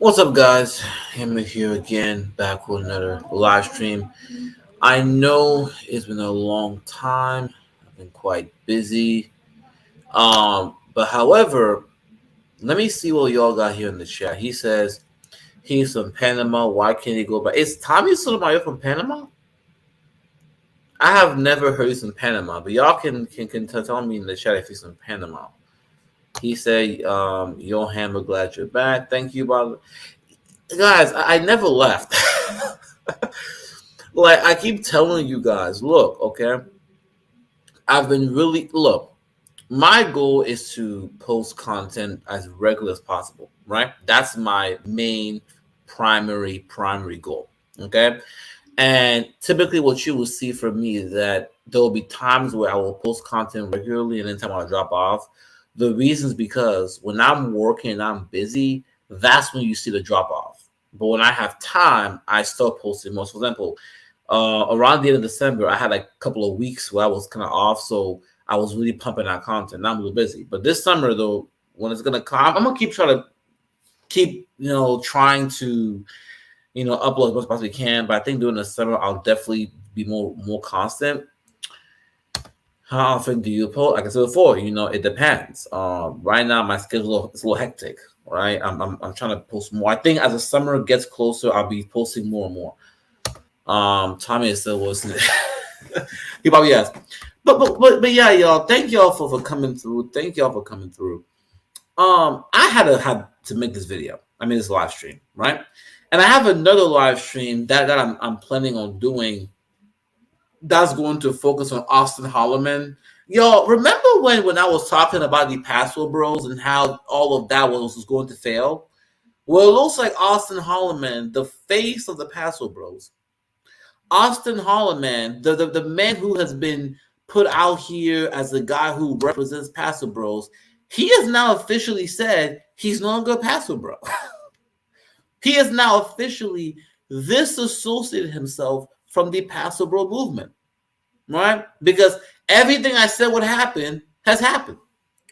What's up, guys? Hammer here again, back with another live stream. I know it's been a long time. I've been quite busy. But however, let me see what y'all got here in the chat. He says he's from Panama. Why can't he go back? Is Tommy Sotomayor from Panama? I have never heard he's from Panama, but y'all can tell me in the chat if he's from Panama. He said, "Yo, Hammer, glad you're back. Thank you, brother." Guys, I never left. Like I keep telling you guys, look, okay. I've been look. My goal is to post content as regular as possible, right? That's my main primary goal. Okay. And typically what you will see from me is that there will be times where I will post content regularly and then time I'll drop off. The reason is because when I'm working and I'm busy, that's when you see the drop off. But when I have time, I start posting more. For example, around the end of December, I had like a couple of weeks where I was kind of off, so I was really pumping out content. Now I'm a little busy. But this summer, though, when it's gonna come, I'm gonna keep trying to upload as much as I possibly can. But I think during the summer, I'll definitely be more constant. How often do you post? Like I said before, it depends. Right now, my schedule is a little hectic. Right, I'm trying to post more. I think as the summer gets closer, I'll be posting more and more. Tommy is still listening. He probably has. But yeah, y'all. Thank y'all for coming through. Thank y'all for coming through. I had to make this video. I mean, this live stream, right? And I have another live stream that I'm planning on doing. That's going to focus on Austin Holloman. Y'all, remember when I was talking about the Password Bros and how all of that was going to fail? Well, it looks like Austin Holloman, the face of the Password Bros. Austin Holloman, the man who has been put out here as the guy who represents Password Bros, he has now officially said he's no longer a Password Bro. He has now officially disassociated himself from the Password Bro movement, right? Because everything I said would happen has happened.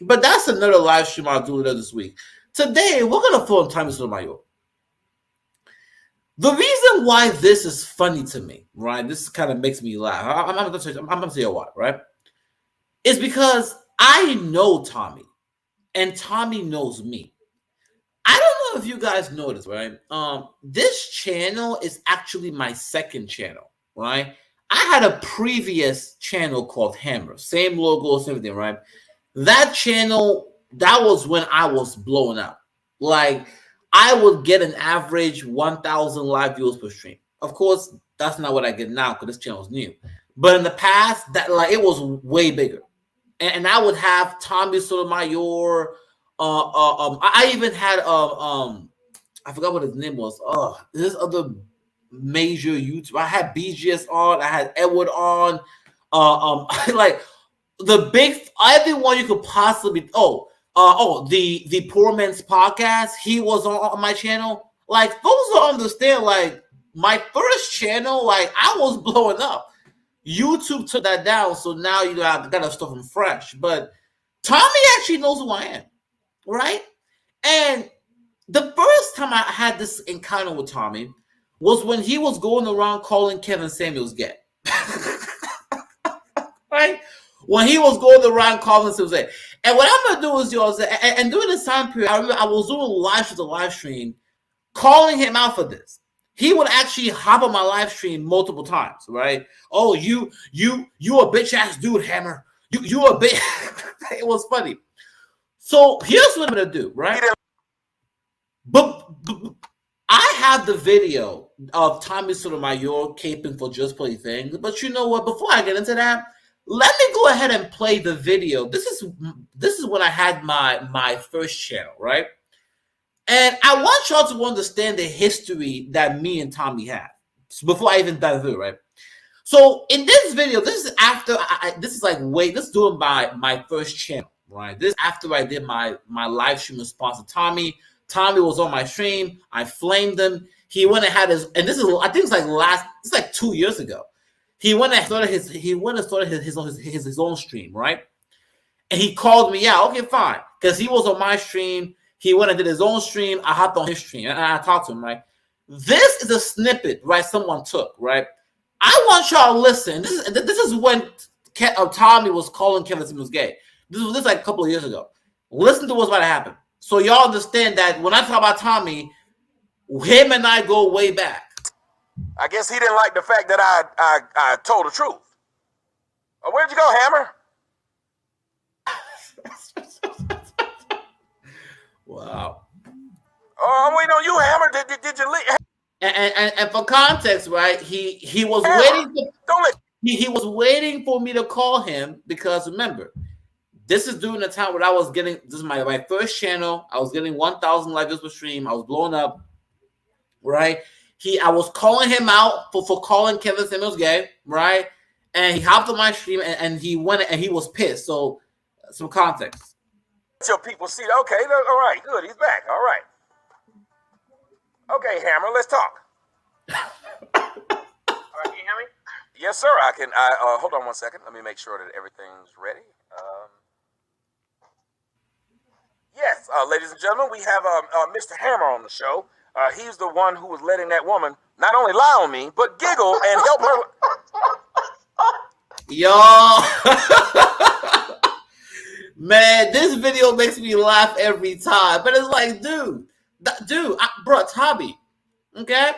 But that's another live stream I'll do later this week. Today, we're going to phone Tommy Sotomayor. The reason why this is funny to me, right? This kind of makes me laugh. I'm going to tell you why, right? It's because I know Tommy, and Tommy knows me. I don't know if you guys know this, right? This channel is actually my second channel, right? I had a previous channel called Hammer, same logos, everything, right? That channel, that was when I was blowing up. Like, I would get an average 1,000 live viewers per stream. Of course, that's not what I get now because this channel is new. But in the past, it was way bigger, and I would have Tommy Sotomayor. I even had I forgot what his name was. This other major YouTube. I had BGS on. I had Edward on. Like the big everyone you could possibly. The Poor Man's Podcast. He was on my channel. Like folks don't understand. Like my first channel, like I was blowing up. YouTube took that down, so now I gotta start from fresh. But Tommy actually knows who I am, right? And the first time I had this encounter with Tommy was when he was going around calling Kevin Samuels gay. Right? When he was going around calling Samuels gay. And what I'm gonna do is, and during this time period, I remember I was doing live stream, calling him out for this. He would actually hop on my live stream multiple times, right? Oh, you a bitch ass dude, Hammer. You a bitch. It was funny. So here's what I'm gonna do, right? But I have the video of Tommy Sotomayor caping for JustPearlyThings. But you know what? Before I get into that, let me go ahead and play the video. This is when I had my first channel, right? And I want y'all to understand the history that me and Tommy had before I even dive through, right? So in this video, this is after this is doing my first channel, right? This is after I did my live stream response to Tommy. Tommy was on my stream. I flamed him. He went and had his, and this is I think it's like 2 years ago. He went and started his own stream, right? And he called me out. Okay, fine, because he was on my stream. He went and did his own stream. I hopped on his stream and I talked to him, right? This is a snippet, right? Someone took, right? I want y'all to listen. This is when Tommy was calling Kevin Simmons gay. This was like a couple of years ago. Listen to what's about to happen. So y'all understand that when I talk about Tommy, him and I go way back. I guess he didn't like the fact that I told the truth. Where'd you go, Hammer? Wow. Oh, I'm waiting on you, Hammer. Did you leave? And for context, right? He was Hammer, waiting. He was waiting for me to call him because remember, this is during the time when I was getting this is my first channel. I was getting 1,000 live views per stream. I was blowing up, right? I was calling him out for calling Kevin Samuels gay, right? And he hopped on my stream and he went and he was pissed. So some context. Your people see. Okay, all right, good. He's back. All right. Okay, Hammer, let's talk. All right, can you hear me? Yes, sir. I can. Hold on one second. Let me make sure that everything's ready. Yes, ladies and gentlemen, we have Mr. Hammer on the show. He's the one who was letting that woman not only lie on me, but giggle and help her. Yo, man, this video makes me laugh every time. But it's like, bro, Tommy, okay?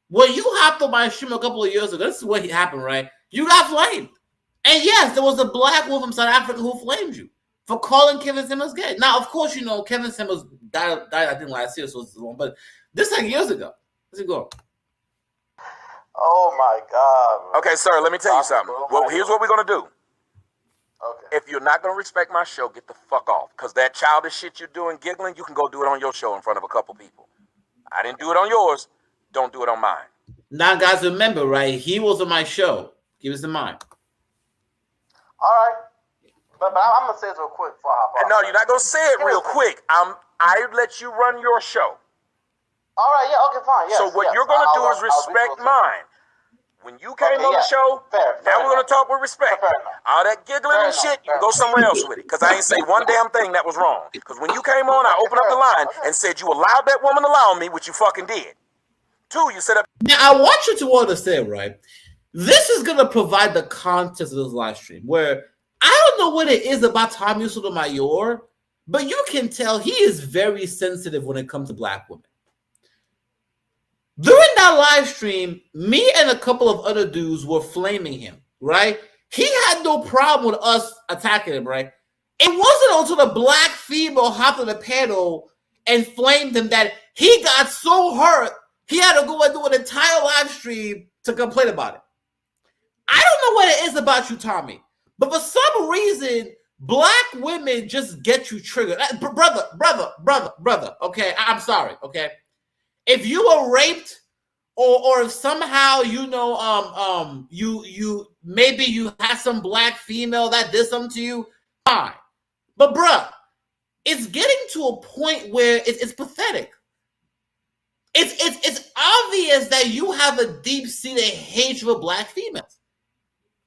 When you hopped on my stream a couple of years ago, this is what happened, right? You got flamed. And yes, there was a black woman from South Africa who flamed you for calling Kevin Simmons gay. Now, of course, you know, Kevin Simmons died I think, last year, so it's long, but this is like years ago. Let's go. Oh, my God. Bro. Okay, sir, let me tell you something. Well, here's what we're going to do. Okay. If you're not going to respect my show, get the fuck off. Because that childish shit you're doing, giggling, you can go do it on your show in front of a couple people. I didn't do it on yours. Don't do it on mine. Now, guys, remember, right? He was on my show. Keep this in mind. All right. But I'm going to say this real quick before I hop off. No, you're not going to say it real quick. I let you run your show. All right, yeah, okay, fine. Yes, so what you're going to do is respect mine. When you came on the show, now we're going to talk with respect. All that giggling and shit, you can go somewhere else with it. Because I ain't say one damn thing that was wrong. Because when you came on, I opened up the line and said you allowed that woman to lie on me, which you fucking did. 2, you set up. Now, I want you to understand, right? This is going to provide the context of this live stream where I don't know what it is about Tommy Sotomayor, but you can tell he is very sensitive when it comes to black women. During that live stream, me and a couple of other dudes were flaming him, right? He had no problem with us attacking him, right? It wasn't until the black female hopped on the panel and flamed him that he got so hurt, he had to go and do an entire live stream to complain about it. I don't know what it is about you, Tommy, but for some reason, black women just get you triggered. Brother, okay? I'm sorry, okay? If you were raped, or if somehow you know you maybe you had some black female that did something to you, fine. But bruh, it's getting to a point where it's pathetic. It's obvious that you have a deep-seated hatred of black females.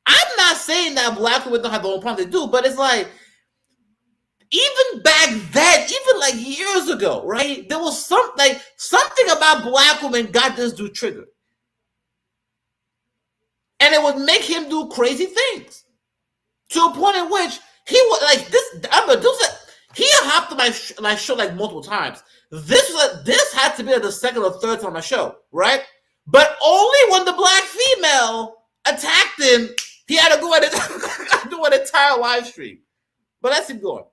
I'm not saying that black women don't have their own problem to do, but it's like, even back then, even like years ago, right? There was something about black women got this dude triggered. And it would make him do crazy things. To a point in which he would like this. He hopped on my show like multiple times. This had to be like the second or third time on my show, right? But only when the black female attacked him, he had to go and do an entire live stream. But let's keep going.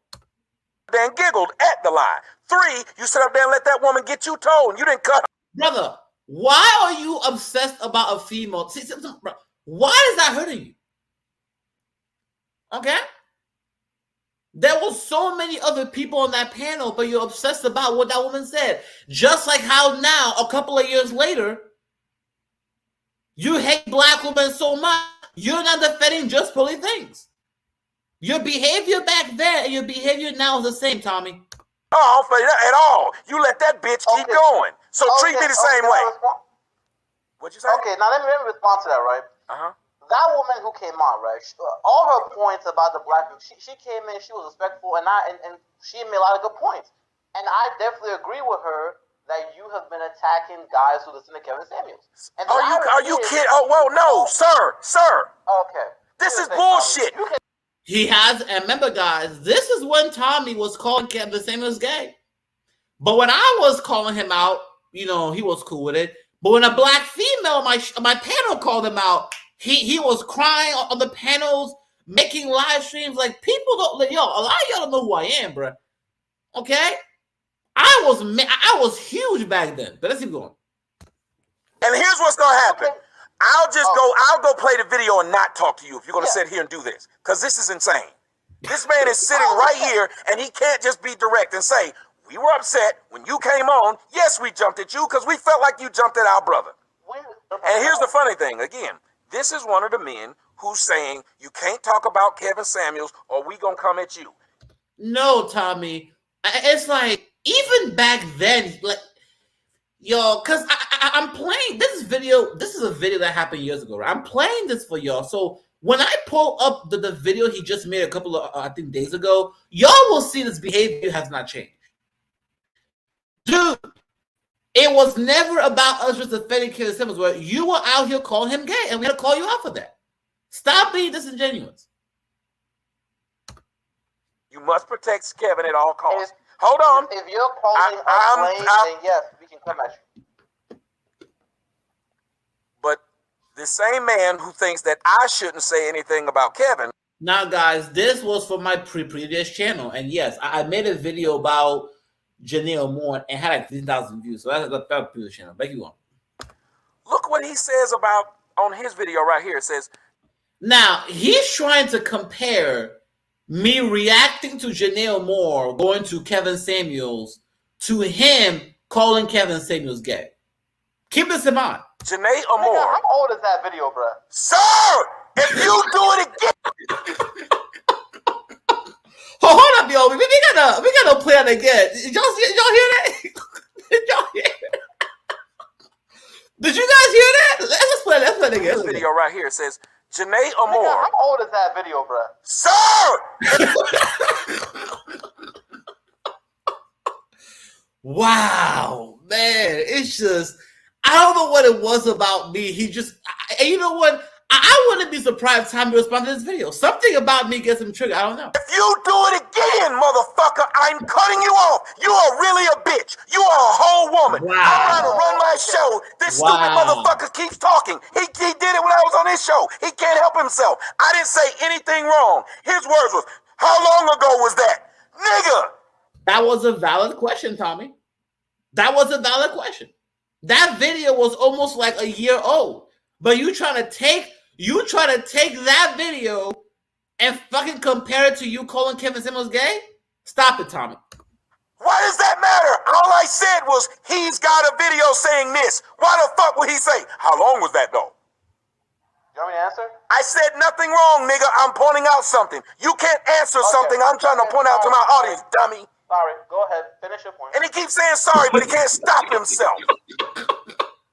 Then giggled at the lie. 3, you sit up there and let that woman get you told, and you didn't cut her. Brother, why are you obsessed about a female? Why is that hurting you? Okay? There were so many other people on that panel, but you're obsessed about what that woman said. Just like how now, a couple of years later, you hate black women so much, you're not defending JustPearlyThings. Your behavior back then and your behavior now is the same, Tommy. Oh, I don't feel that at all. You let that bitch keep going. So treat me the same way. What'd you say? Okay, now let me respond to that, right? Uh-huh. That woman who came on, right? All her points about the black people, she came in, she was respectful, and she made a lot of good points. And I definitely agree with her that you have been attacking guys who listen to Kevin Samuels. And are you kidding? Oh, well, no, sir. Okay. This is bullshit. He has, and remember, guys, this is when Tommy was calling Kevin Samuels gay. But when I was calling him out, he was cool with it. But when a black female on my panel called him out, he was crying on the panels, making live streams. Like, people don't, a lot of y'all don't know who I am, bro. Okay? I was huge back then. But let's keep going. And here's what's gonna happen. I'll go play the video and not talk to you if you're gonna sit here and do this. Because this is insane. This man is sitting right here and he can't just be direct and say, we were upset when you came on. Yes, we jumped at you because we felt like you jumped at our brother. And here's the funny thing. Again, this is one of the men who's saying you can't talk about Kevin Samuels or we gonna come at you. No, Tommy. It's like, even back then, like, because I'm playing this video. This is a video that happened years ago, right? I'm playing this for y'all. So when I pull up the video he just made a couple of, I think, days ago, y'all will see this behavior has not changed. Dude, it was never about us just defending Kevin Samuels, where you were out here calling him gay, and we had to call you out for that. Stop being disingenuous. You must protect Kevin at all costs. Hold on. If you're calling us lame, then yes, we can come at you. But the same man who thinks that I shouldn't say anything about Kevin. Now, guys, this was for my previous channel, and yes, I made a video about Janelle Moore and had like 15,000 views. So that's the previous channel. Back you on. Look what he says on his video right here. It says, now he's trying to compare me reacting to Janelle Moore going to Kevin Samuels to him calling Kevin Samuels gay. Keep this in mind. Janelle Moore. How old is that video, bro? Sir, if you do it again. Oh, hold up, yo. We gotta play it again. Did y'all hear that? Did y'all hear it? Did you guys hear that? Let's play it again. This video right here says, Janelle Moore. How old is that video, bro? Sir! Wow, man. It's just, I don't know what it was about me. You know what? I wouldn't be surprised time to respond to this video. Something about me gets him triggered. I don't know. If you do it again, motherfucker, I'm cutting you off. You are really a bitch. You are a whole woman. Wow. I'm trying to run my show. This stupid motherfucker keeps talking. He did it when I was on his show. He can't help himself. I didn't say anything wrong. His words was, how long ago was that? Nigga. That was a valid question, Tommy. That was a valid question. That video was almost like a year old. But you try to take that video and fucking compare it to you calling Kevin Samuels gay? Stop it, Tommy. Why does that matter? All I said was he's got a video saying this. Why the fuck would he say? How long was that though? You want me to answer? I said nothing wrong, nigga. I'm pointing out something. You can't answer something I'm trying to point out to my audience, dummy. Sorry, go ahead. Finish your point. And he keeps saying sorry, but he can't stop himself.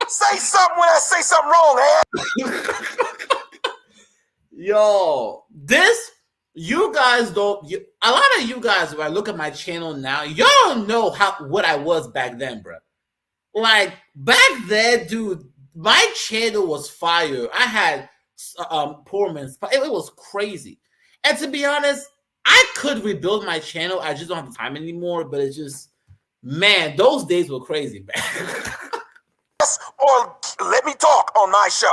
Say something when I say something wrong, man. Yo, you guys don't. A lot of you guys, when I look at my channel now, y'all don't know what I was back then, bro. Like back then, dude, my channel was fire. I had poor man's. It was crazy, and to be honest, I could rebuild my channel. I just don't have the time anymore. But it's just, man, those days were crazy, man. Or let me talk on my show.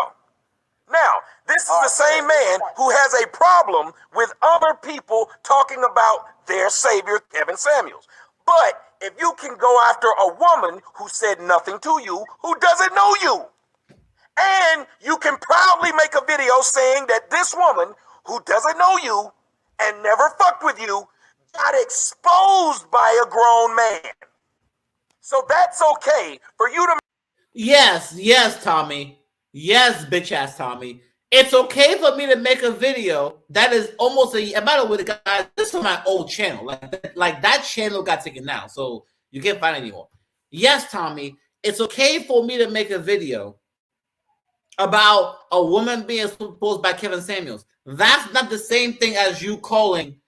Now, this is the same man who has a problem with other people talking about their savior, Kevin Samuels. But if you can go after a woman who said nothing to you, who doesn't know you, and you can proudly make a video saying that this woman who doesn't know you and never fucked with you got exposed by a grown man. So that's okay for you to... Yes, Tommy. Yes, bitch ass Tommy. It's okay for me to make a video that is almost a matter with the guys. This is my old channel. Like that channel got taken down, so you can't find it anymore. Yes, Tommy. It's okay for me to make a video about a woman being exposed by Kevin Samuels. That's not the same thing as you calling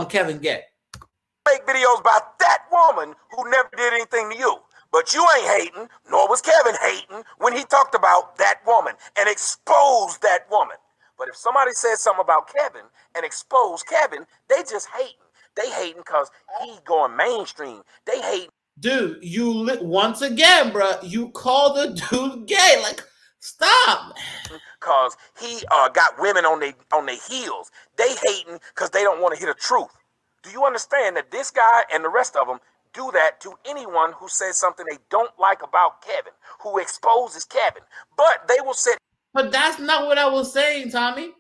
Kevin gay. make videos about that woman who never did anything to you. But you ain't hating, nor was Kevin hating when he talked about that woman and exposed that woman. But if somebody says something about Kevin and expose Kevin, they just hating. They hating because he going mainstream. They hating. Dude, once again, bro, you call the dude gay. Like, stop. Because he got women on their heels. They hating because they don't want to hear the truth. Do you understand that this guy and the rest of them do that to anyone who says something they don't like about Kevin, who exposes Kevin? But they will say. But that's not what I was saying, Tommy.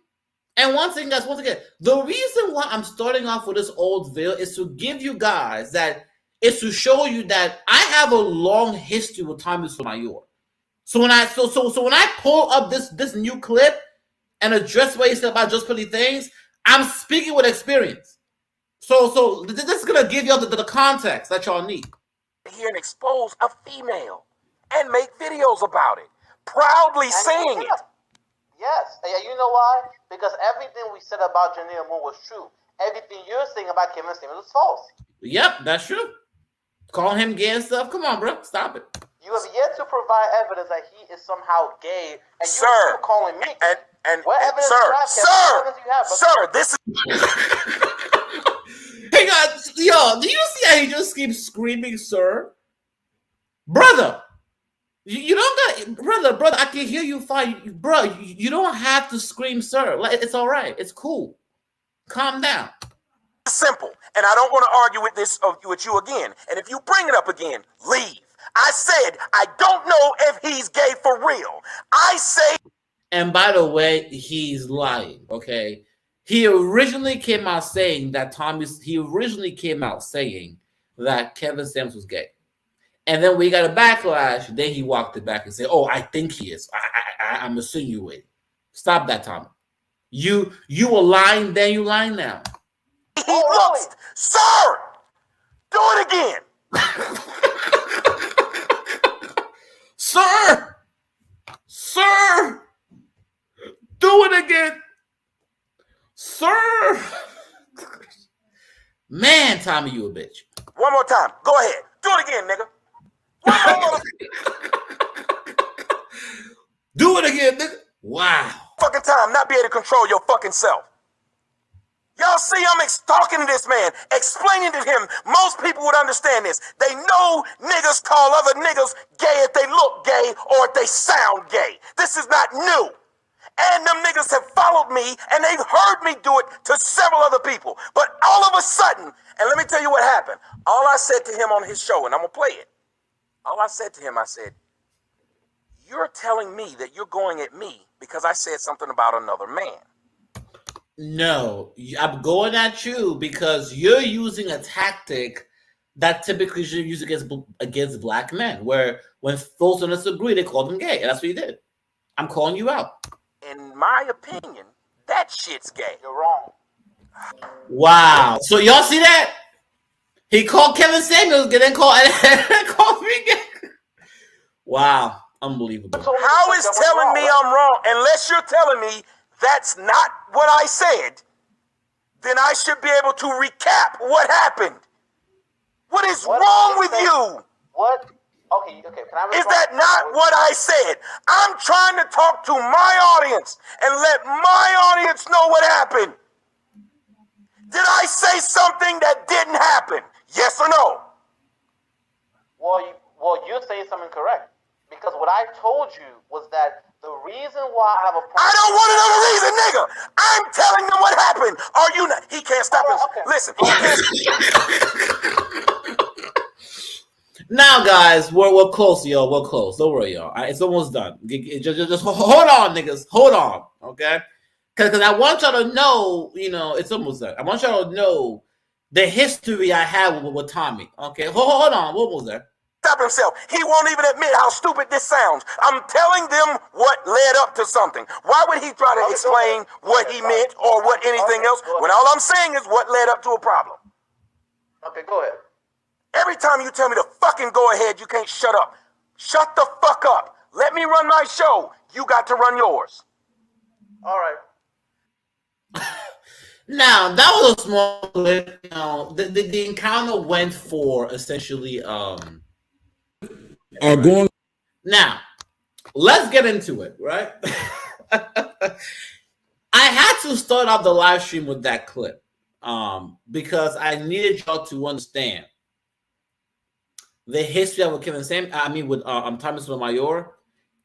And once again, the reason why I'm starting off with this old video is to give you guys that, is to show you that I have a long history with Tommy Sotomayor. So when I pull up this new clip and address what he said about JustPearlyThings, I'm speaking with experience. So this is gonna give you the context that y'all need. Here and expose a female and make videos about it, proudly saying it. Yes, and you know why? Because everything we said about Janelle Moore was true. Everything you're saying about Kevin Samuels was false. Yep, that's true. Calling him gay and stuff. Come on, bro, stop it. You have yet to provide evidence that he is somehow gay, and you're still calling me. And what evidence sir, this is. Hey guys, yo, do you see how he just keeps screaming, sir? Brother, you don't got, brother, I can hear you fine. Bro, you don't have to scream, sir. Like, it's all right. It's cool. Calm down. Simple, and I don't want to argue with you again. And if you bring it up again, leave. I said I don't know if he's gay for real. I say. And by the way, he's lying. Okay, he originally came out saying that Kevin Samuels was gay, and then we got a backlash. Then he walked it back and said, "Oh, I think he is. I'm insinuating." Stop that, Tommy. You were lying then. You lying now. He looks, sir. Do it again. Sir, do it again, sir. Man, Tommy, you a bitch. One more time. Go ahead. Do it again, nigga. Do it again, nigga. Wow. Fucking time, not be able to control your fucking self. Y'all see, I'm talking to this man, explaining to him. Most people would understand this. They know niggas call other niggas gay if they look gay or if they sound gay. This is not new. And them niggas have followed me, and they've heard me do it to several other people. But all of a sudden, and let me tell you what happened. All I said to him on his show, and I'm going to play it. All I said to him, I said, you're telling me that you're going at me because I said something about another man. No, I'm going at you because you're using a tactic that typically should use against black men, where when folks don't disagree, they call them gay, and that's what you did. I'm calling you out. In my opinion, that shit's gay. You're wrong. Wow. So y'all see that? He called Kevin Samuels, then called me gay. Wow. Unbelievable. How is telling me I'm wrong, unless you're telling me that's not what I said, then I should be able to recap what happened. What is wrong with you? What? Okay, can I respond? Is that not what I said? I'm trying to talk to my audience and let my audience know what happened. Did I say something that didn't happen? Yes or no? Well, you're saying something correct. Because what I told you was that the reason why I have a problem. I don't want to know the reason, nigga. I'm telling them what happened. Are you not? He can't stop him. Okay. Listen. Now, guys, we're close, y'all. We're close. Don't worry, y'all. It's almost done. Just hold on, niggas. Hold on, okay? Because I want y'all to know, it's almost done. I want y'all to know the history I have with Tommy. Okay, hold on. We're almost there. Stop himself. He won't even admit how stupid this sounds. I'm telling them what led up to something. Why would he try to explain what he meant or what anything else when all I'm saying is what led up to a problem? Okay, go ahead. Every time you tell me to fucking go ahead, you can't shut up. Shut the fuck up. Let me run my show. You got to run yours. All right. Now that was a small clip. You know, the encounter went for essentially are going. Now let's get into it, right? I had to start off the live stream with that clip because I needed y'all to understand the history of Kevin Sam. I mean, with Tommy Sotomayor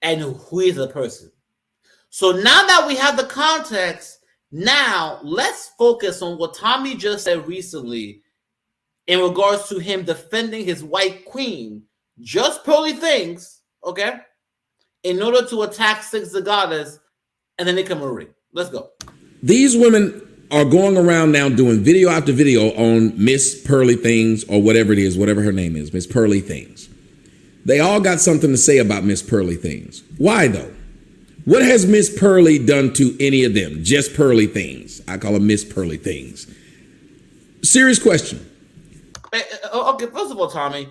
and who is the person. So now that we have the context, now let's focus on what Tommy just said recently in regards to him defending his white queen, JustPearlyThings, okay, in order to attack SixTheGoddis and then Nika Marie. Let's go. These women are going around now doing video after video on Miss Pearly Things or whatever it is, whatever her name is, Miss Pearly Things. They all got something to say about Miss Pearly Things. Why though? What has Miss Pearly done to any of them? Just Pearly Things. I call her Miss Pearly Things. Serious question. Okay, first of all, Tommy,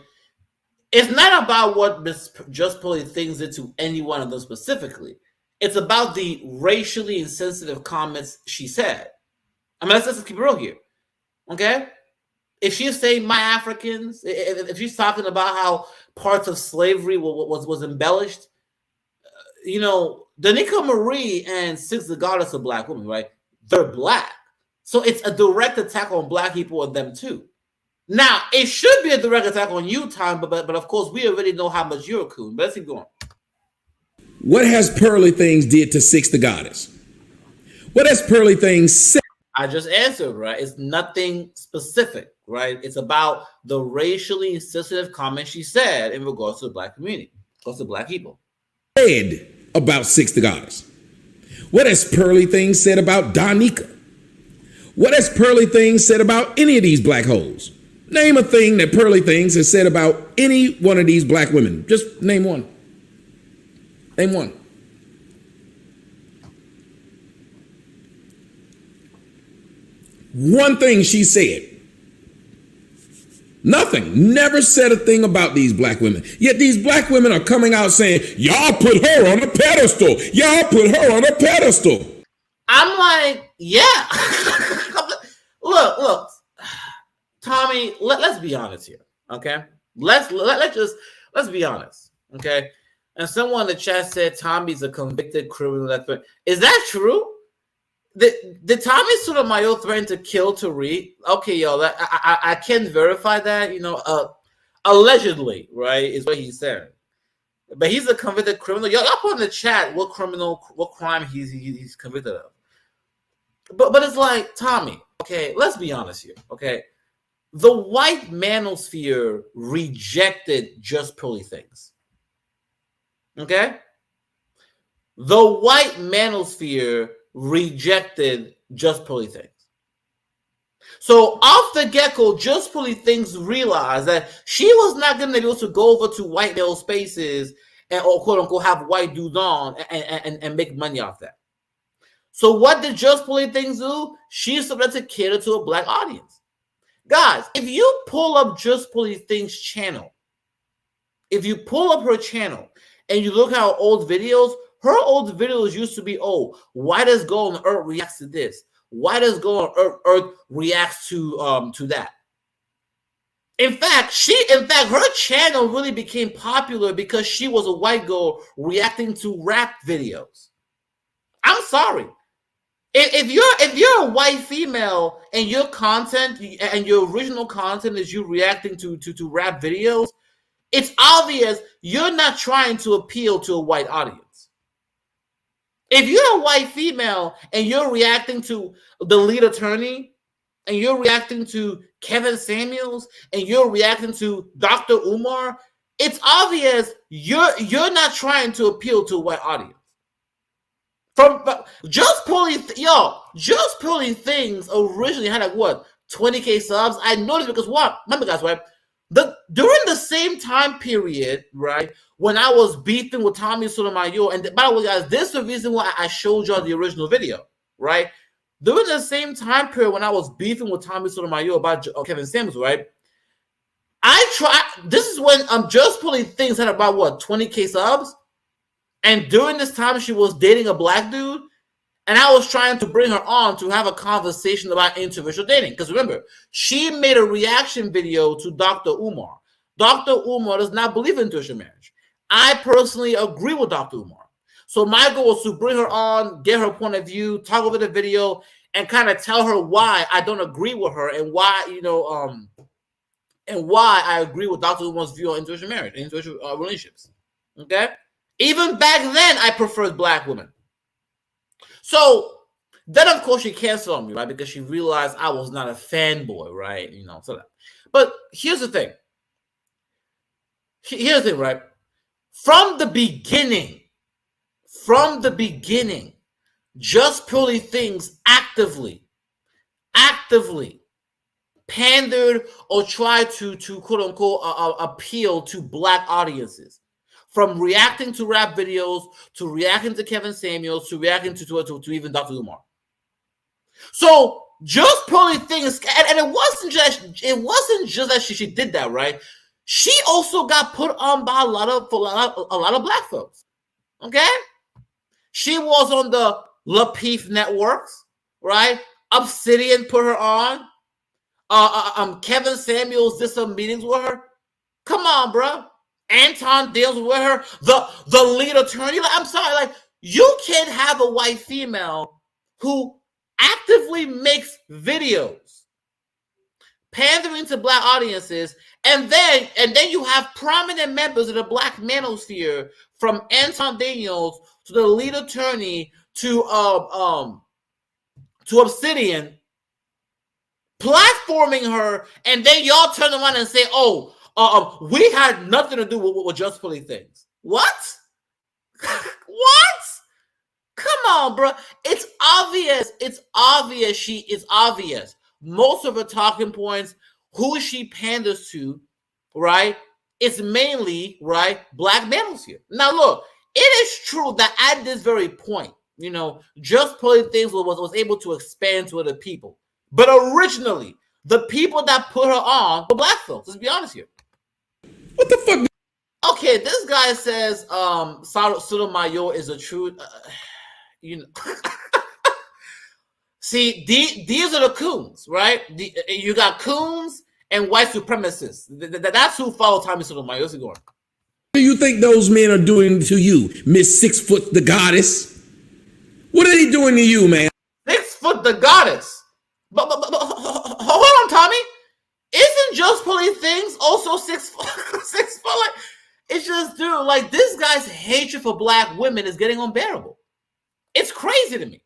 it's not about what Miss JustPearlyThings did to any one of them specifically. It's about the racially insensitive comments she said. I mean, let's keep it real here, okay? If she's saying my Africans, if she's talking about how parts of slavery was embellished, you know, Danica Marie and SixTheGoddis are black women, right? They're black. So it's a direct attack on black people and them too. Now, it should be a direct attack on you, Tom, but of course, we already know how much you're a coon. But let's keep going. What has Pearly Things did to SixTheGoddis? What has Pearly Things said? I just answered, right? It's nothing specific, right? It's about the racially insensitive comments she said in regards to the black community, regards to black people. Said about SixTheGoddis. What has Pearly Things said about Donika? What has Pearly Things said about any of these black hoes? Name a thing that Pearly Things has said about any one of these black women. Just name one. Name one. One thing she said. Nothing. Never said a thing about these black women. Yet these black women are coming out saying, y'all put her on a pedestal. Y'all put her on a pedestal. I'm like, yeah. Look, Tommy, let's be honest here, okay? Let's be honest, okay? And someone in the chat said Tommy's a convicted criminal. Is that true? Did Tommy Sotomayor threaten to kill Tariq? Okay, yo, I can verify that. You know, allegedly, right, is what he said. But he's a convicted criminal. Y'all put in the chat what crime he's convicted of. But it's like, Tommy, okay, let's be honest here, okay? The white manosphere rejected JustPearlyThings. Okay? The white manosphere rejected JustPearlyThings. So off the get-go, JustPearlyThings realized that she was not going to be able to go over to white male spaces and or quote unquote have white dudes on and make money off that. So what did JustPearlyThings do? She started to cater to a black audience. Guys, if you pull up JustPearlyThings' channel, if you pull up her channel and you look at her old videos used to be, oh, why does Go on Earth reacts to this? Why does Go on Earth reacts to that? In fact, her channel really became popular because she was a white girl reacting to rap videos. I'm sorry. If you're a white female and your content and your original content is you reacting to rap videos, it's obvious you're not trying to appeal to a white audience. If you're a white female and you're reacting to the lead attorney and you're reacting to Kevin Samuels and you're reacting to Dr. Umar, it's obvious you're not trying to appeal to a white audience. From JustPearlyThings originally had like what 20K subs. I noticed because what? Remember, guys, right? During the same time period, right, when I was beefing with Tommy Sotomayor, and by the way, guys, this is the reason why I showed y'all the original video, right? During the same time period when I was beefing with Tommy Sotomayor about Kevin Samuels, right? This is when JustPearlyThings had about what 20K subs. And during this time, she was dating a black dude. And I was trying to bring her on to have a conversation about interracial dating. Because remember, she made a reaction video to Dr. Umar. Dr. Umar does not believe in interracial marriage. I personally agree with Dr. Umar. So my goal was to bring her on, get her point of view, talk over the video, and kind of tell her why I don't agree with her and why, and why I agree with Dr. Umar's view on interracial marriage, interracial relationships. Okay? Even back then, I preferred black women. So then, of course, she canceled on me, right? Because she realized I was not a fanboy, right? But here's the thing. Right? From the beginning, JustPearlyThings actively pandered or tried to quote unquote appeal to black audiences. From reacting to rap videos, to reacting to Kevin Samuels, to reacting to even Dr. Umar. So JustPearlyThings, and it wasn't just that she did that, right? She also got put on by a lot of black folks. Okay? She was on the Lapeef networks, right? Obsidian put her on. Kevin Samuels did some meetings with her. Come on, bro. Anton deals with her, the lead attorney. Like, I'm sorry, like, you can't have a white female who actively makes videos pandering to black audiences, and then you have prominent members of the black manosphere, from Anton Daniels to the lead attorney to Obsidian, platforming her, and then y'all turn around and say, "Oh, we had nothing to do with JustPearlyThings." What? What? Come on, bro. It's obvious. She is obvious. Most of her talking points, who she panders to, right? It's mainly, right, black manosphere. Now, look, it is true that at this very point, JustPearlyThings was able to expand to other people. But originally, the people that put her on were black folks. Let's be honest here. What the fuck? Okay, this guy says Sotomayor is a true, See, these are the coons, right? You got coons and white supremacists. That's who follow Tommy Sotomayor. What's he going? What do you think those men are doing to you, Miss 6'TheGoddis? What are they doing to you, man? 6'TheGoddis. But hold on, Tommy. Isn't JustPearlyThings also 6 foot? 6 foot? Like, it's just, dude, like, this guy's hatred for black women is getting unbearable. It's crazy to me.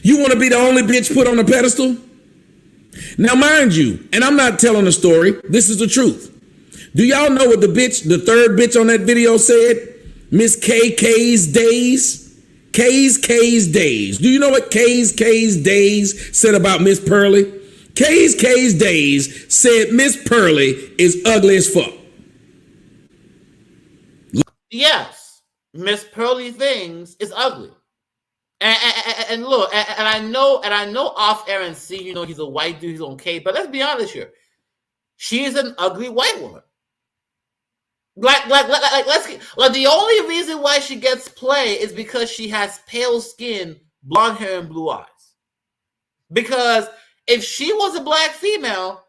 You want to be the only bitch put on a pedestal? Now, mind you, and I'm not telling a story, this is the truth. Do y'all know what the third bitch on that video said? Miss K's Days? K's Days. Do you know what K's Days said about Miss Pearly? K's Days said Miss Pearly is ugly as fuck. Yes, Miss PearlyThings is ugly. And look, and I know off air and see, he's a white dude, he's on K, but let's be honest here. She is an ugly white woman. Like the only reason why she gets play is because she has pale skin, blonde hair, and blue eyes. Because if she was a black female,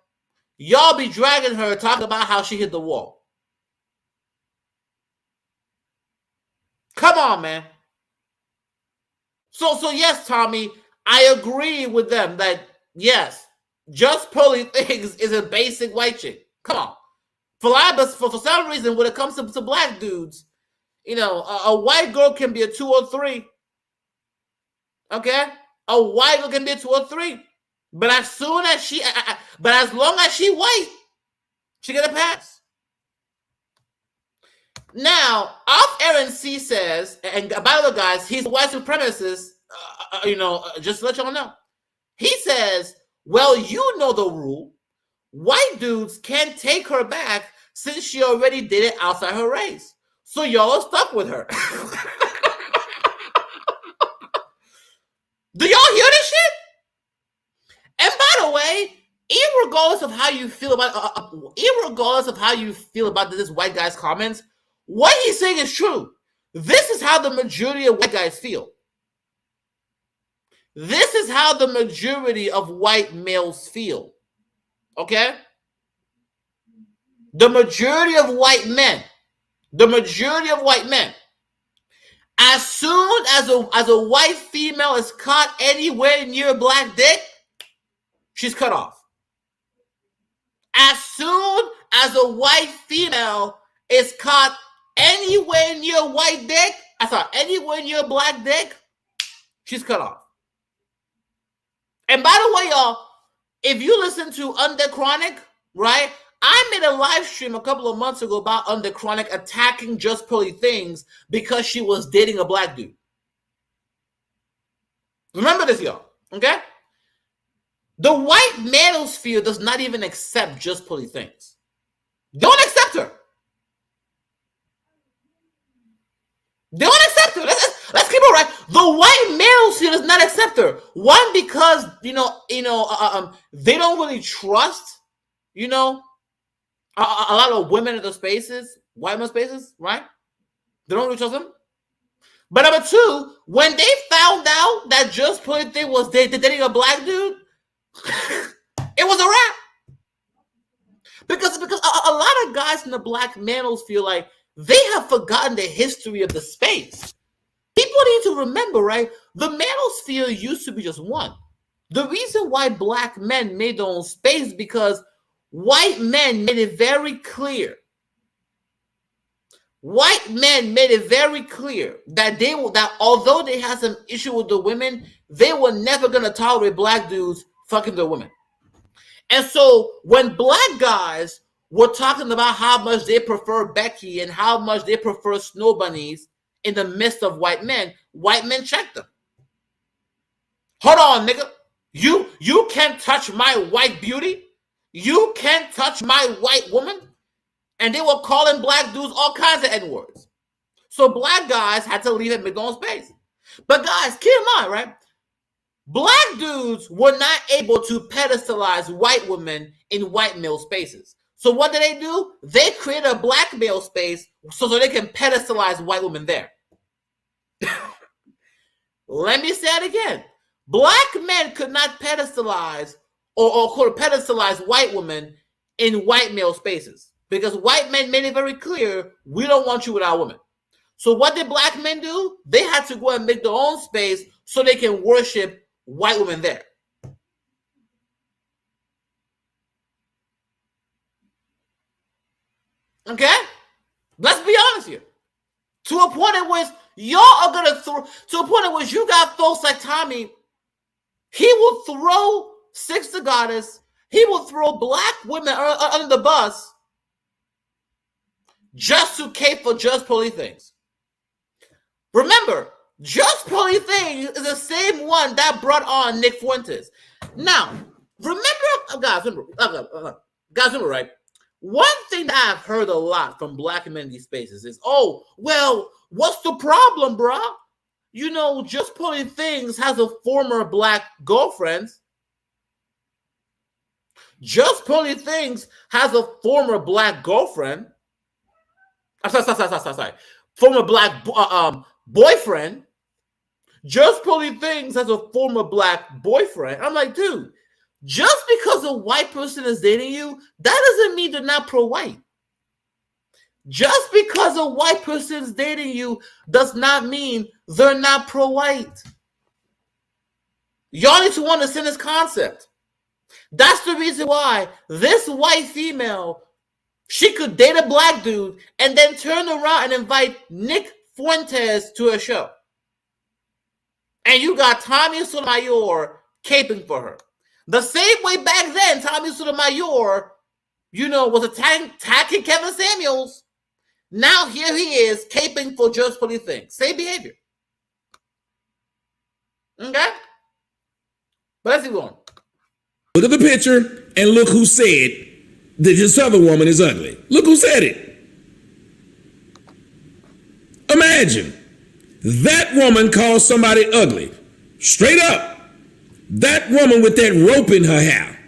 y'all be dragging her, talking about how she hit the wall. Come on, man. So yes, Tommy, I agree with them that yes, JustPearlyThings is a basic white chick. Come on. For some reason, when it comes to black dudes, a white girl can be a 2 or 3. Okay? A white girl can be a 2 or 3. But as long as she white, she get a pass. Now, off Aaron C says, and by the way, guys, he's a white supremacist, just to let y'all know. He says, well, you know the rule. White dudes can't take her back since she already did it outside her race. So y'all are stuck with her. Do y'all hear this shit? And by the way, irregardless of how you feel about this white guy's comments, what he's saying is true. This is how the majority of white guys feel. This is how the majority of white males feel. Okay? The majority of white men, as soon as a white female is caught anywhere near a black dick, she's cut off. As soon as a white female is caught anywhere near a white dick, anywhere near a black dick, she's cut off. And by the way, y'all, if you listen to Underchronic, right? I made a live stream a couple of months ago about Underchronic attacking JustPearlyThings because she was dating a black dude. Remember this, y'all, okay? The white manosphere does not even accept JustPearlyThings. Don't accept her. Don't accept her. Let's keep it right. The white manosphere does not accept her. One, because they don't really trust, a lot of women in the spaces, white male spaces, right? They don't really trust them. But number two, when they found out that JustPearlyThings was dating a black dude, it was a wrap. Because a lot of guys in the black manosphere, like, they have forgotten the history of the space. People need to remember, right? The manosphere used to be just one. The reason why black men made their own space because white men made it very clear. White men made it very clear that although they had some issue with the women, they were never gonna tolerate black dudes fucking the women. And so when black guys were talking about how much they prefer Becky and how much they prefer snow bunnies in the midst of white men checked them. Hold on, nigga. You can't touch my white beauty. You can't touch my white woman. And they were calling black dudes all kinds of N-words. So black guys had to leave and make their own space. But guys, keep in mind, right? Black dudes were not able to pedestalize white women in white male spaces. So what do? They created a black male space so they can pedestalize white women there. Let me say it again. Black men could not pedestalize or pedestalize white women in white male spaces because white men made it very clear, we don't want you with our women. So what did black men do? They had to go and make their own space so they can worship white women there. Okay? Let's be honest here. To a point at which y'all are going to throw, to a point at which you got folks like Tommy, he will throw SixTheGoddis, he will throw black women under the bus just to cape for JustPearlyThings. Remember, JustPearlyThings is the same one that brought on Nick Fuentes. Now, guys, remember, right? One thing that I've heard a lot from black men in these spaces is, oh, well, what's the problem, bro? JustPearlyThings has a former black girlfriend. JustPearlyThings has a former black girlfriend. Sorry. Former black boyfriend. JustPearlyThings has a former black boyfriend. I'm like, dude, just because a white person is dating you, that doesn't mean they're not pro-white. Just because a white person is dating you does not mean they're not pro-white. Y'all need to understand this concept. That's the reason why this white female, she could date a black dude and then turn around and invite Nick Fuentes to her show. And you got Tommy Sotomayor caping for her. The same way back then, Tommy Sotomayor, was attacking Kevin Samuels. Now here he is caping for JustPearlyThings. Same behavior. Okay? But let's keep going. Look at the picture and look who said that this other woman is ugly. Look who said it. Imagine that woman calls somebody ugly. Straight up. That woman with that rope in her hair.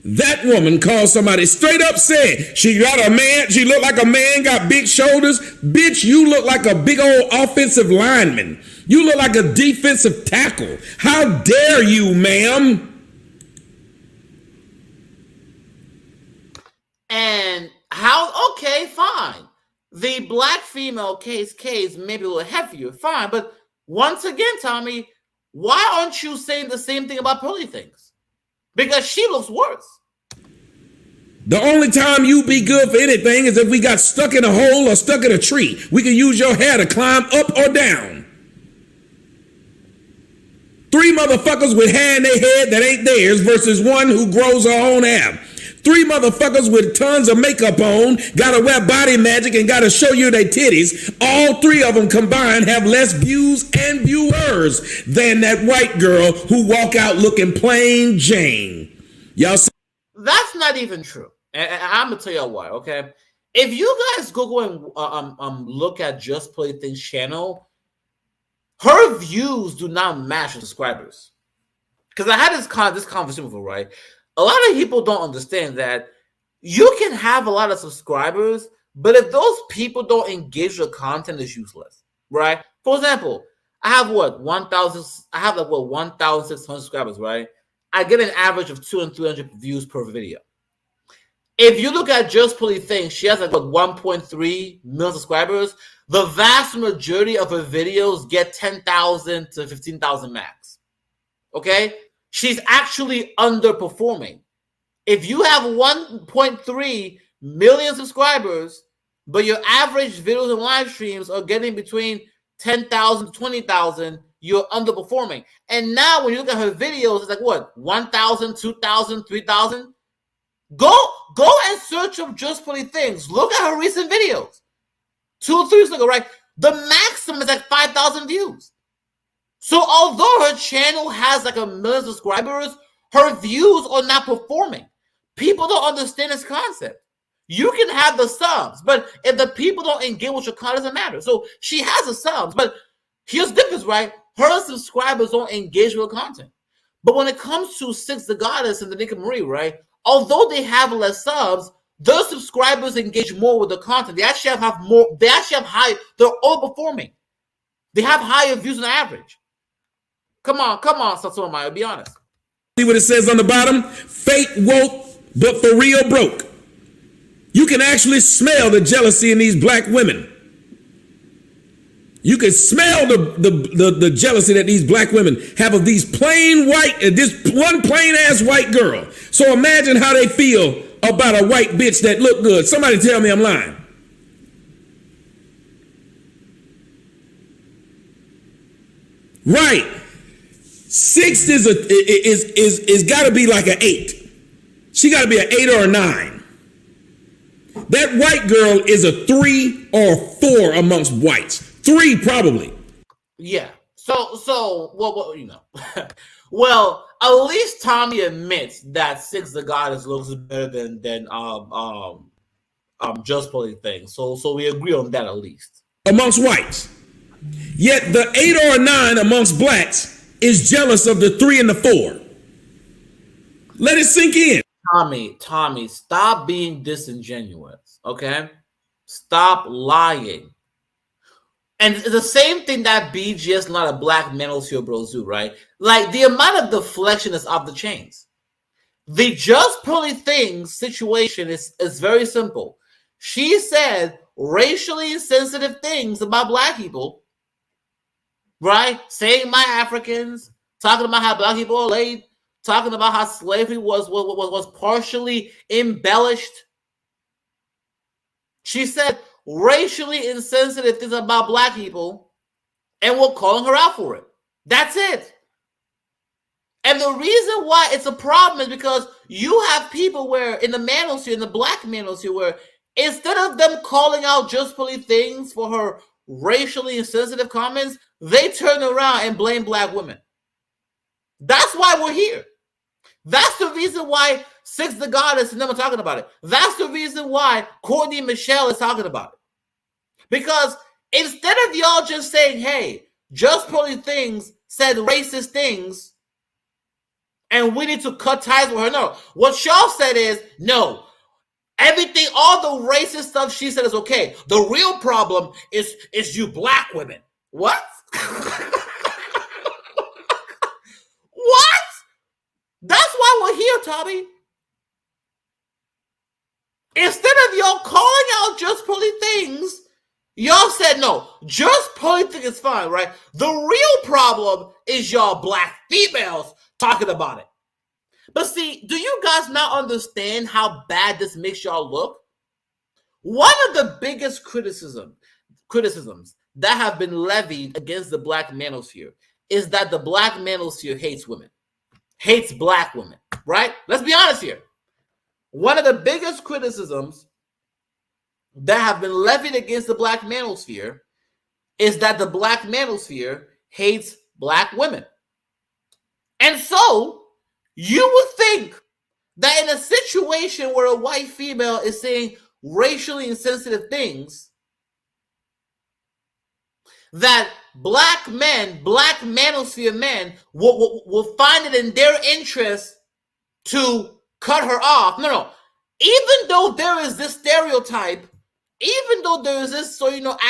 That woman called somebody straight up said, she got a man, she looked like a man, got big shoulders. Bitch, you look like a big old offensive lineman. You look like a defensive tackle. How dare you, ma'am? And how, okay, fine. The black female case maybe a little heavier, fine. But once again, Tommy, why aren't you saying the same thing about Pearly Things? Because she looks worse. The only time you be good for anything is if we got stuck in a hole or stuck in a tree. We can use your hair to climb up or down. 3 motherfuckers with hair in their head that ain't theirs versus one who grows her own hair. 3 motherfuckers with tons of makeup on, gotta wear body magic and gotta show you their titties. All 3 of them combined have less views and viewers than that white girl who walk out looking plain Jane. Y'all see? That's not even true. And I'm gonna tell you why, okay? If you guys go and look at JustPearlyThings channel, her views do not match her subscribers. Because I had this conversation before, right? A lot of people don't understand that you can have a lot of subscribers, but if those people don't engage with content, it's useless, right? For example, I have 1,600 subscribers, right? I get an average of 200 and 300 views per video. If you look at JustPearlyThings, she has 1.3 million subscribers. The vast majority of her videos get 10,000 to 15,000 max. Okay? She's actually underperforming. If you have 1.3 million subscribers, but your average videos and live streams are getting between 10,000 to 20,000, you're underperforming. And now when you look at her videos, it's 1,000, 2,000, 3,000? Go and search up JustPearlyThings. Look at her recent videos. 2 or 3 years ago, right? The maximum is 5,000 views. So although her channel has 1 million subscribers, her views are not performing. People don't understand this concept. You can have the subs, but if the people don't engage with your content, it doesn't matter. So she has the subs, but here's the difference, right? Her subscribers don't engage with her content. But when it comes to SixTheGoddis and the Nika Marie, right? Although they have less subs, their subscribers engage more with the content. They actually have more. They actually have high. They're overperforming. They have higher views than average. Come on, Sotomayor, be honest. See what it says on the bottom? Fake woke, but for real broke. You can actually smell the jealousy in these black women. You can smell the jealousy that these black women have of these plain white, this one plain ass white girl. So imagine how they feel about a white bitch that look good. Somebody tell me I'm lying. Right. 6 is got to be like an 8. She got to be an 8 or a 9. That white girl is a 3 or 4 amongst whites. 3 probably. Yeah. So well, you know. Well, at least Tommy admits that SixTheGoddis looks better than JustPearlyThings. So we agree on that at least. Amongst whites. Yet the 8 or a 9 amongst blacks is jealous of the 3 and the 4. Let it sink in. Tommy, stop being disingenuous, okay? Stop lying. And it's the same thing that BGS not a black manosphere bros do, right? Like, the amount of deflection is off the chains. The JustPearlyThings situation is very simple. She said racially insensitive things about black people, right? Saying my Africans, talking about how black people are laid, talking about how slavery was partially embellished. She said racially insensitive things about black people, and we're calling her out for it. That's it. And the reason why it's a problem is because you have people where in the manosphere, in the black manosphere, where instead of them calling out JustPearlyThings for her racially insensitive comments, they turn around and blame black women. That's why we're here. That's the reason why SixTheGoddis is never talking about it. That's the reason why Courtney Michelle is talking about it. Because instead of y'all just saying, hey, JustPearlyThings said racist things and we need to cut ties with her. No. What y'all said is, no, everything, all the racist stuff she said is okay. The real problem is you black women. What? What? That's why we're here, Tommy. Instead of y'all calling out Just Pearly Things, y'all said no. Just Pearly Things is fine, right? The real problem is y'all black females talking about it. But see, do you guys now understand how bad this makes y'all look? One of the biggest criticisms that have been levied against the black manosphere is that the black manosphere hates women, hates black women, right? Let's be honest here. One of the biggest criticisms that have been levied against the black manosphere is that the black manosphere hates black women. And so you would think that in a situation where a white female is saying racially insensitive things, that black men, black manosphere men will find it in their interest to cut her off. No. Even though there is this stereotype, even though there is this,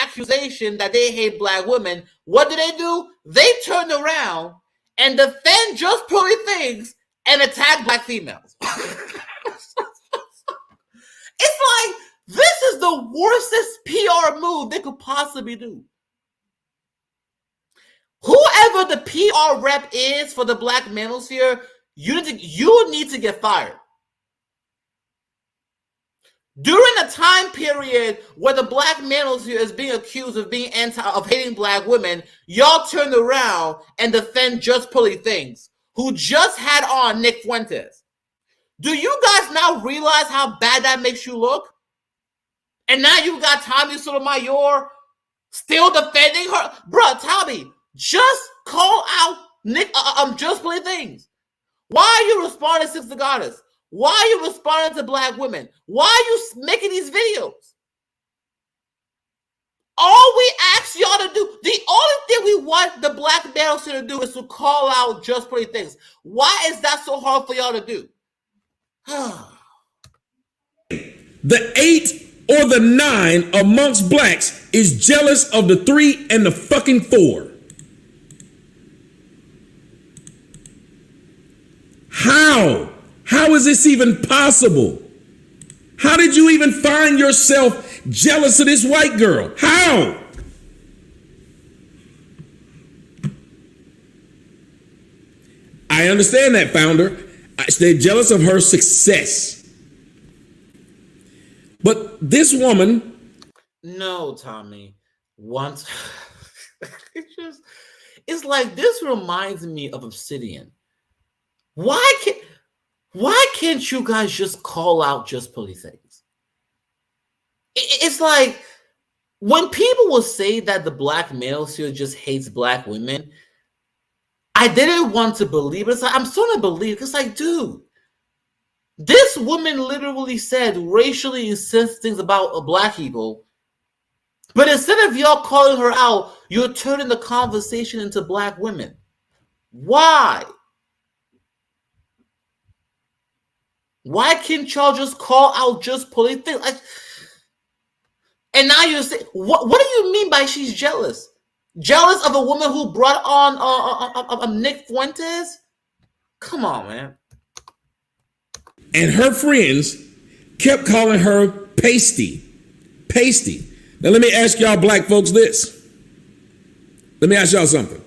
accusation that they hate black women, what do? They turn around and defend Just Pearly Things and attack black females. It's like, this is the worstest PR move they could possibly do. Whoever the PR rep is for the black manosphere, you need to get fired. During a time period where the black manosphere is being accused of being of hating black women, y'all turn around and defend Just Pearly Things, who just had on Nick Fuentes. Do you guys now realize how bad that makes you look? And now you got Tommy Sotomayor still defending her. Bruh, Tommy, just call out Nick, Just Pearly Things. Why are you responding to SixTheGoddis? Why are you responding to black women? Why are you making these videos? All we ask y'all to do, the only thing we want the black manosphere to do is to call out Just Pearly Things. Why is that so hard for y'all to do? The 8 or the 9 amongst blacks is jealous of the 3 and the fucking 4. How? How is this even possible? How did you even find yourself jealous of this white girl? How? I understand that, founder. They're jealous of her success. But this woman... No, Tommy. Once... It's like, this reminds me of Obsidian. Why can't you guys just call out Just Pearly Things? It's like, when people will say that the black manosphere just hates black women, I didn't want to believe it. It's like, I'm starting to believe. It's like, dude, this woman literally said racially insensitive things about black people, but instead of y'all calling her out, you're turning the conversation into black women. Why? Why can't y'all just call out Just Pearly Things? Like, and now you're saying, what do you mean by she's jealous? Jealous of a woman who brought on Nick Fuentes? Come on, man. And her friends kept calling her pasty. Pasty. Now let me ask y'all black folks this. Let me ask y'all something.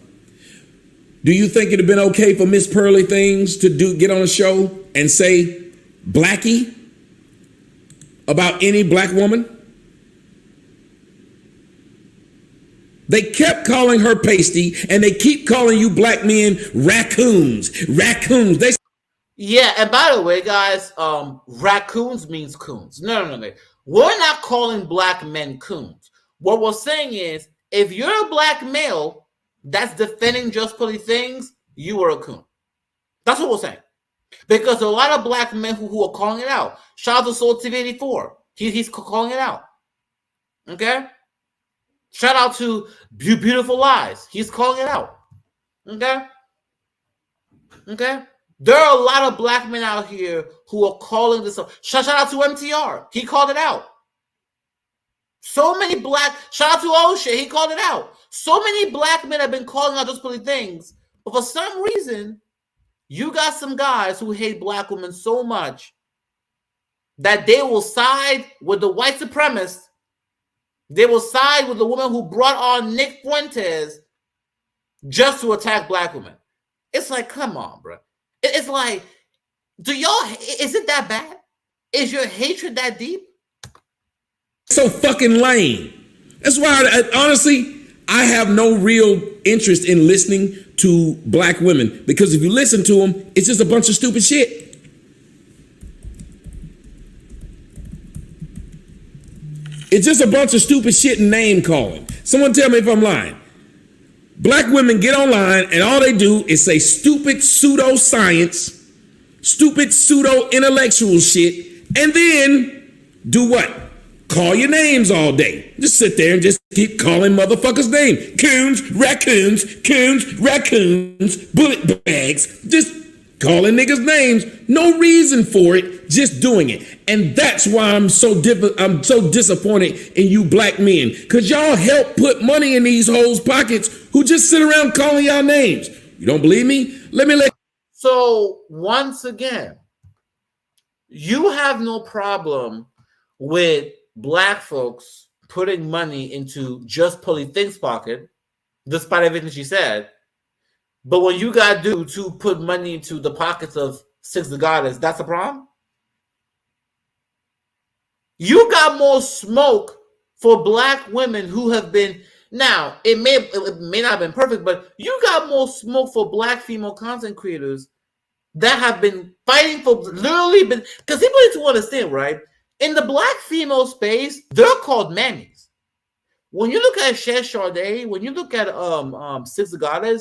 Do you think it'd have been okay for Miss Pearly Things to get on a show and say blackie about any black woman? They kept calling her pasty, and they keep calling you black men raccoons. Yeah, and by the way, guys, raccoons means coons. No. We're not calling black men coons. What we're saying is, if you're a black male that's defending Just Pearly Things, you are a coon. That's what we're saying. Because a lot of black men who are calling it out. Shout out to Soul TV 84. He's calling it out. Okay? Shout out to Beautiful Lies. He's calling it out. Okay? Okay? There are a lot of black men out here who are calling this out. Shout out to MTR. He called it out. So many black... Shout out to O'Shea. He called it out. So many black men have been calling out JustPearlyThings, but for some reason, you got some guys who hate black women so much that they will side with the white supremacist. They will side with the woman who brought on Nick Fuentes just to attack black women. It's like, come on, bro. It's like, is it that bad? Is your hatred that deep? So fucking lame. That's why, honestly, I have no real interest in listening to black women, because if you listen to them, it's just a bunch of stupid shit. It's just a bunch of stupid shit and name calling. Someone tell me if I'm lying. Black women get online and all they do is say stupid pseudoscience, stupid pseudo-intellectual shit, and then do what? Call your names all day. Just sit there and just keep calling motherfuckers' names. Coons, raccoons, bullet bags. Just calling niggas' names. No reason for it, just doing it. And that's why I'm so disappointed in you black men. Because y'all help put money in these hoes' pockets who just sit around calling y'all names. You don't believe me? Let me let. So, once again, you have no problem with black folks putting money into JustPearlyThings' pocket, despite everything she said. But when you got to put money into the pockets of SixTheGoddis, that's a problem? You got more smoke for black women who have been, now, it may not have been perfect, but you got more smoke for black female content creators that have been fighting for, literally been, because people need to understand, right? In the black female space, they're called mammies. When you look at Shed Sade, when you look at SixTheGoddis,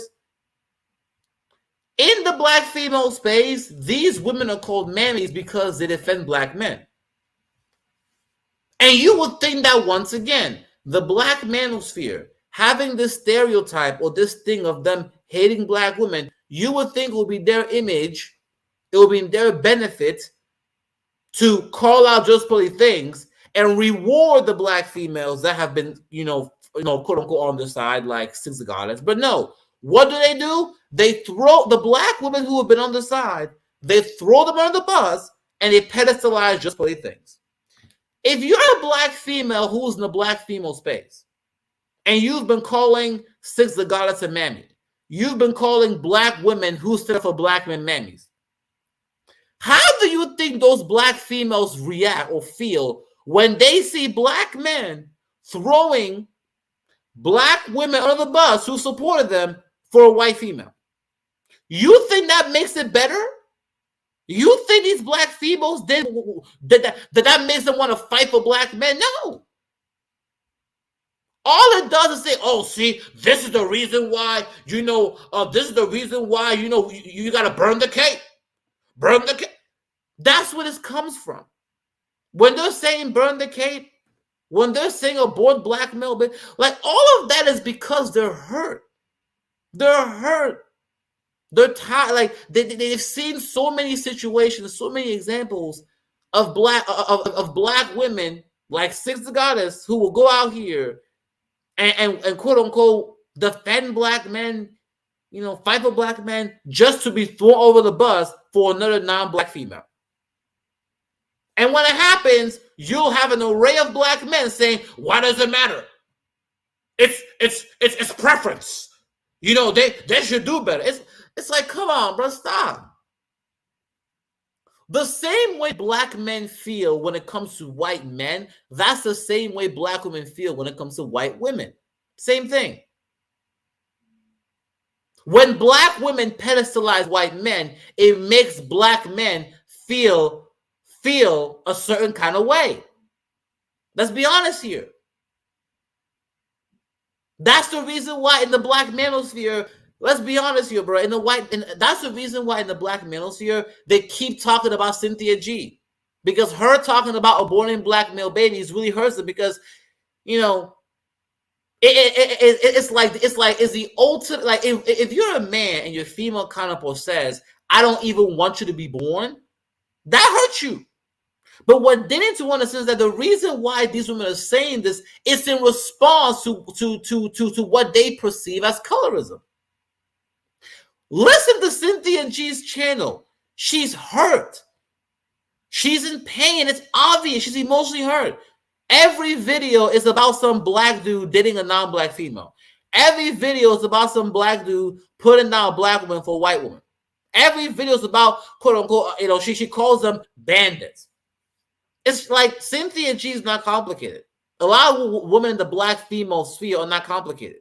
in the black female space, these women are called mammies because they defend black men. And you would think that once again, the black manosphere having this stereotype or this thing of them hating black women, you would think it would be their image, it would be in their benefit to call out JustPearlyThings and reward the black females that have been, quote unquote on the side, like SixTheGoddis. But no, what do? They throw the black women who have been on the side, they throw them under the bus and they pedestalize JustPearlyThings. If you're a black female who's in the black female space and you've been calling SixTheGoddis a mammy, you've been calling black women who stood up for black men mammies, how do you think those black females react or feel when they see black men throwing black women under the bus who supported them for a white female? You think that makes it better? You think these black females that makes them want to fight for black men? No. All it does is say, oh, see, this is the reason why, this is the reason why, you got to burn the cake. Burn the cake. That's where this comes from. When they're saying burn the cake, when they're saying abort black male, like all of that is because they're hurt. They're hurt. They're tired. Like they've seen so many situations, so many examples of black women like SixTheGoddis who will go out here and quote unquote defend black men, fight for black men just to be thrown over the bus for another non-black female. And when it happens, you'll have an array of black men saying, "Why does it matter? It's preference. They should do better." It's like, come on, bro, stop. The same way black men feel when it comes to white men, that's the same way black women feel when it comes to white women. Same thing. When black women pedestalize white men, it makes black men feel a certain kind of way. Let's be honest here. That's the reason why in the black manosphere, let's be honest here, bro. That's the reason why in the black manosphere they keep talking about Cynthia G, because her talking about aborting black male babies really hurts them, because it's the ultimate. Like if you're a man and your female counterpart says, "I don't even want you to be born," that hurts you. But what they need to understand is that the reason why these women are saying this is in response to what they perceive as colorism. Listen to Cynthia G's channel. She's hurt. She's in pain. It's obvious. She's emotionally hurt. Every video is about some black dude dating a non-black female. Every video is about some black dude putting down a black woman for a white woman. Every video is about, quote unquote, she calls them bandits. It's like Cynthia G is not complicated. A lot of women in the black female sphere are not complicated.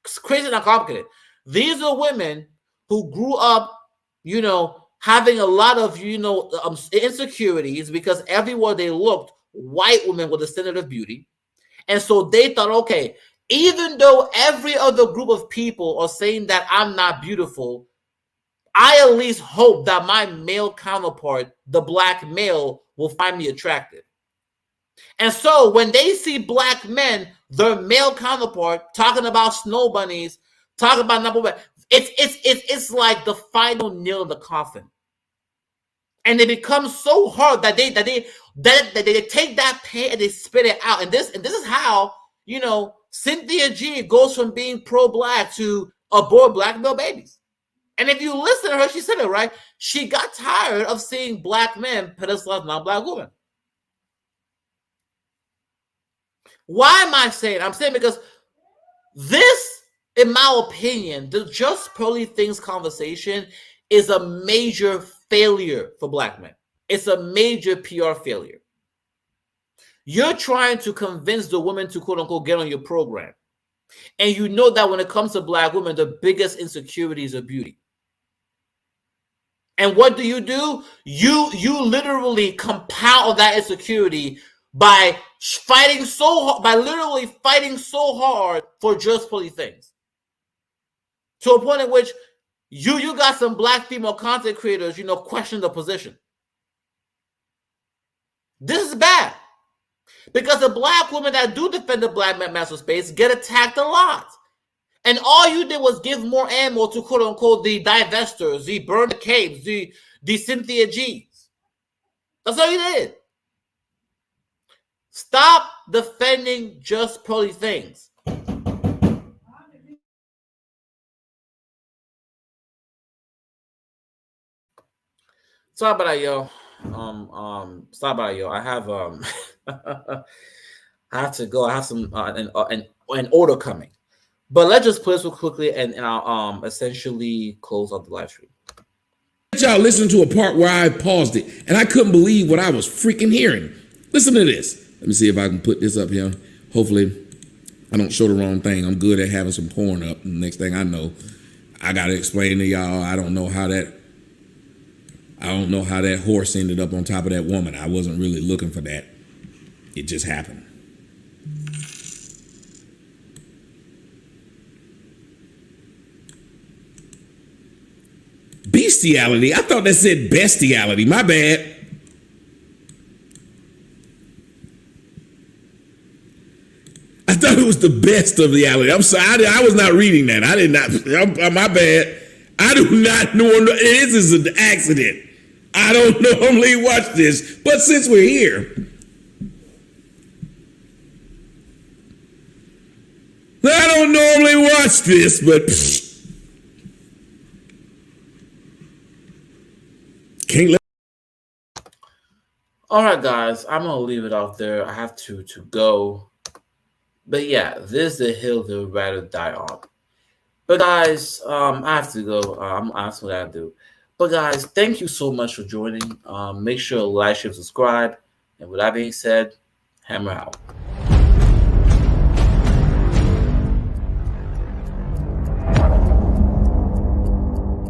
It's crazy, not complicated. These are women who grew up, having a lot of, insecurities because everywhere they looked, white women were the standard of beauty. And so they thought, okay, even though every other group of people are saying that I'm not beautiful, I at least hope that my male counterpart, the black male, will find me attractive. And so when they see black men, their male counterpart, talking about snow bunnies, talking about number one, it's like the final nail in the coffin. And they become so hard that they take that pain and they spit it out. And this is how, Cynthia G goes from being pro-black to abort black male babies. And if you listen to her, she said it right. She got tired of seeing black men pedestalize non-black women. Why am I saying? I'm saying because this, in my opinion, the Just Pearly Things conversation is a major failure for black men. It's a major PR failure. You're trying to convince the women to, quote unquote, get on your program. And you know that when it comes to black women, the biggest insecurities are beauty. And what do? You literally compound that insecurity by literally fighting so hard for Just Pearly Things. To a point at which you got some black female content creators, question the position. This is bad. Because the black women that do defend the black master space get attacked a lot. And all you did was give more ammo to, quote unquote, the divestors, the Burn the Capes, the Cynthia G's. That's all you did. Stop defending Just Pearly Things. Sorry about that, yo. Sorry about that, yo. I have I have to go. I have some an order coming. But let's just put this real quickly and I'll essentially close out the live stream. Y'all listen to a part where I paused it and I couldn't believe what I was freaking hearing. Listen to this. Let me see if I can put this up here. Hopefully I don't show the wrong thing. I'm good at having some porn up. And the next thing I know, I got to explain to y'all, I don't know how that horse ended up on top of that woman. I wasn't really looking for that. It just happened. Bestiality. I thought that said bestiality. My bad. I thought it was the best of reality. I'm sorry. I was not reading that. I did not. My bad. I do not know. This is an accident. I don't normally watch this, but since we're here, I don't normally watch this, but can't let. All right, guys, I'm gonna leave it off there. I have to go, but yeah, this is the hill that would rather die on. But guys, I have to go. That's what I do. But guys, thank you so much for joining. Make sure to like, share, subscribe. And with that being said, hammer out.